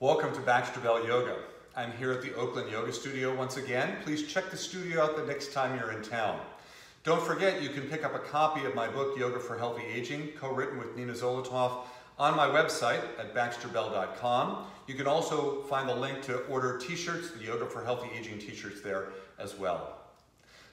Welcome to Baxter Yoga. I'm here at the Oakland Yoga Studio once again. Please check the studio out the next time you're in town. Don't forget, you can pick up a copy of my book, Yoga for Healthy Aging, co-written with Nina Zolotoff, on my website at baxterbell.com. You can also find the link to order t-shirts, the Yoga for Healthy Aging t-shirts there as well.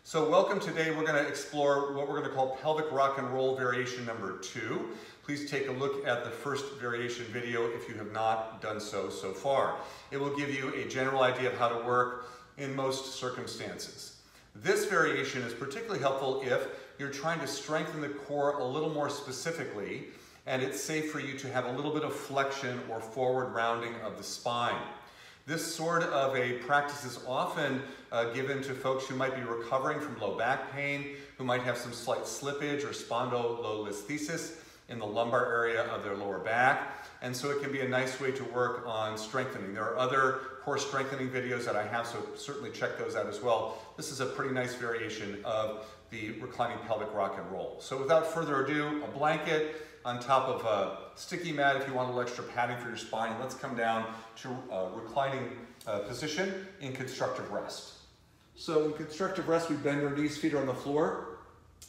So welcome. Today we're going to explore what we're going to call pelvic rock and roll variation number 2. Please take a look at the first variation video if you have not done so far. It will give you a general idea of how to work in most circumstances. This variation is particularly helpful if you're trying to strengthen the core a little more specifically, and it's safe for you to have a little bit of flexion or forward rounding of the spine. This sort of a practice is often given to folks who might be recovering from low back pain, who might have some slight slippage or spondylolisthesis in the lumbar area of their lower back. And so it can be a nice way to work on strengthening. There are other core strengthening videos that I have, so certainly check those out as well. This is a pretty nice variation of the reclining pelvic rock and roll. So without further ado, a blanket on top of a sticky mat if you want a little extra padding for your spine. And let's come down to reclining position in constructive rest. So in constructive rest, we bend our knees, feet are on the floor.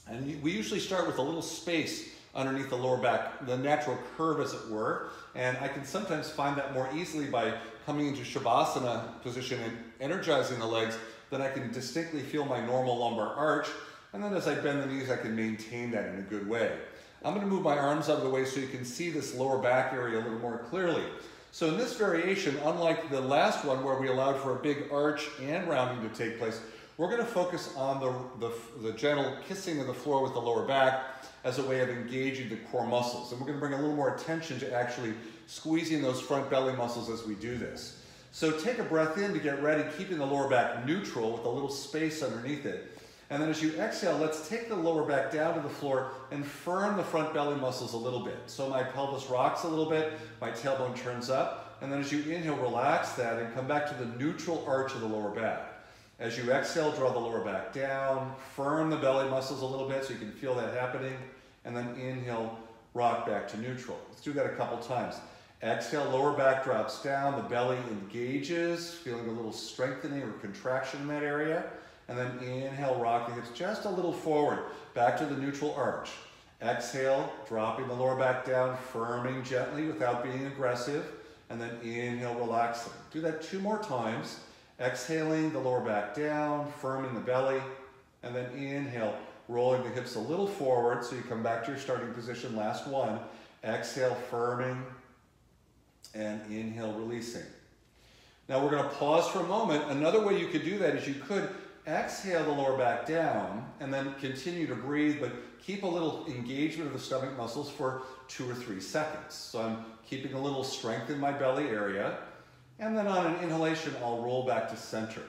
And we usually start with a little space underneath the lower back, the natural curve as it were. And I can sometimes find that more easily by coming into Shavasana position and energizing the legs, then I can distinctly feel my normal lumbar arch. And then as I bend the knees, I can maintain that in a good way. I'm going to move my arms out of the way so you can see this lower back area a little more clearly. So in this variation, unlike the last one where we allowed for a big arch and rounding to take place, we're going to focus on the gentle kissing of the floor with the lower back as a way of engaging the core muscles. And we're going to bring a little more attention to actually squeezing those front belly muscles as we do this. So take a breath in to get ready, keeping the lower back neutral with a little space underneath it. And then as you exhale, let's take the lower back down to the floor and firm the front belly muscles a little bit. So my pelvis rocks a little bit, my tailbone turns up, and then as you inhale, relax that and come back to the neutral arch of the lower back. As you exhale, draw the lower back down, firm the belly muscles a little bit so you can feel that happening, and then inhale, rock back to neutral. Let's do that a couple times. Exhale, lower back drops down, the belly engages, feeling a little strengthening or contraction in that area. And then inhale, rock the hips just a little forward, back to the neutral arch. Exhale, dropping the lower back down, firming gently without being aggressive. And then inhale, relaxing. Do that 2 more times. Exhaling the lower back down, firming the belly. And then inhale, rolling the hips a little forward so you come back to your starting position. Last one. Exhale, firming. And inhale, releasing. Now we're going to pause for a moment. Another way you could do that is you could exhale the lower back down and then continue to breathe, but keep a little engagement of the stomach muscles for 2 or 3 seconds. So I'm keeping a little strength in my belly area. And then on an inhalation, I'll roll back to center.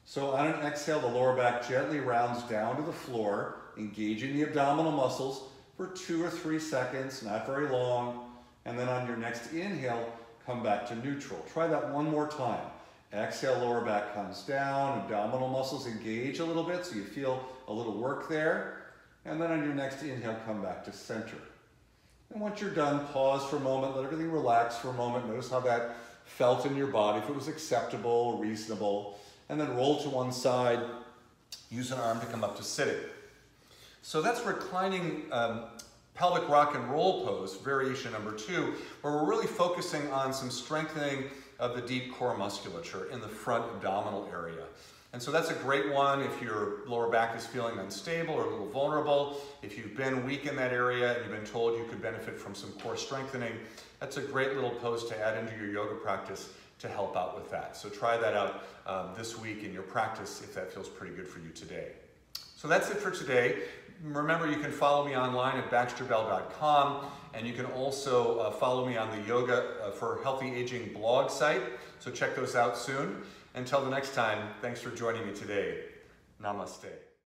So on an exhale, the lower back gently rounds down to the floor, engaging the abdominal muscles for 2 or 3 seconds, not very long. And then on your next inhale, come back to neutral. Try that one more time. Exhale, lower back comes down, abdominal muscles engage a little bit so you feel a little work there. And then on your next inhale, come back to center. And once you're done, pause for a moment, let everything relax for a moment. Notice how that felt in your body, if it was acceptable, reasonable. And then roll to one side, use an arm to come up to sitting. So that's reclining pelvic rock and roll pose, variation number 2, where we're really focusing on some strengthening of the deep core musculature in the front abdominal area. And so that's a great one if your lower back is feeling unstable or a little vulnerable. If you've been weak in that area and you've been told you could benefit from some core strengthening, that's a great little pose to add into your yoga practice to help out with that. So try that out this week in your practice if that feels pretty good for you today. So that's it for today. Remember, you can follow me online at baxterbell.com, and you can also follow me on the Yoga for Healthy Aging blog site. So check those out soon. Until the next time, thanks for joining me today. Namaste.